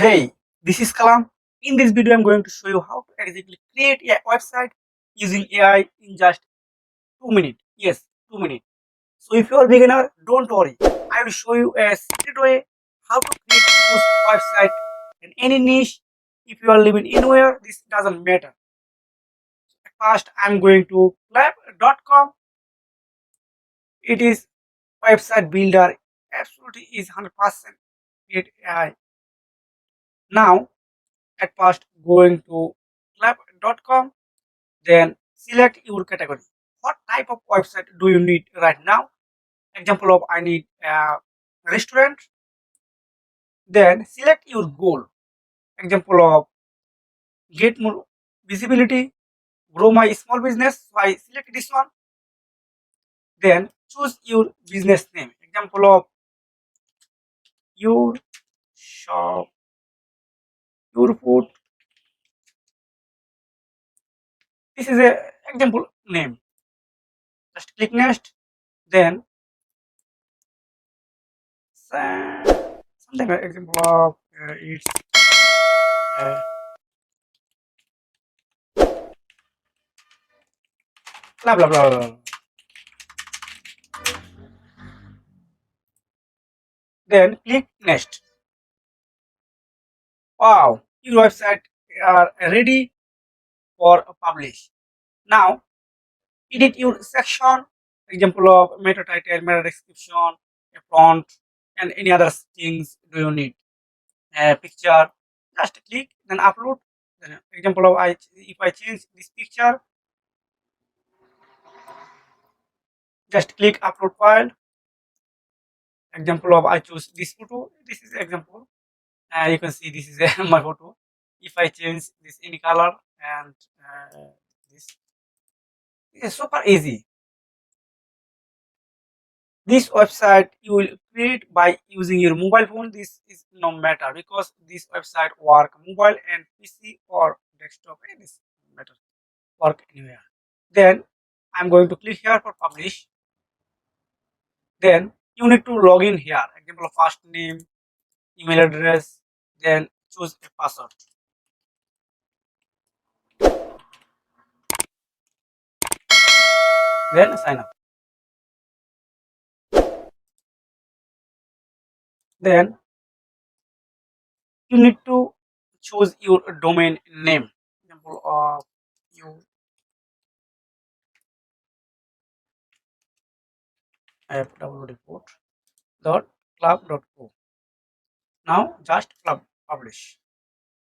Hey, this is Kalam. In this video, I'm going to show you how to exactly create a website using AI in just 2 minutes. Yes, 2 minutes. So if you're a beginner, don't worry. I will show you a secret way how to create those website in any niche. If you are living anywhere, this doesn't matter. First, I'm going to clap.com. It is website builder. Absolutely is 100% create AI. Now, at first, going to clap.com. Then select your category. What type of website do you need right now? Example of I need a restaurant. Then select your goal. Example of get more visibility, grow my small business. So I select this one. Then choose your business name. Example of your shop, your food. This is a example name. Just click next. Then something like example of it's uh, blah blah blah blah. Then click next. Wow, your website are ready for publish. Now edit your section. Example of meta title, meta description, a font, and any other things do you need. A picture. Just click, then upload. Then example of if I change this picture, just click upload file. Example of I choose this photo. This is example. You can see this is my photo. If I change this any color and this is super easy. This website you will create by using your mobile phone. This is no matter because this website work mobile and PC or desktop, and this matter work anywhere. Then I'm going to click here for publish. Then you need to log in here. Example of first name, email address, then choose a password. Then sign up. Then you need to choose your domain name. Example of you have report dot club dot co. Now just publish.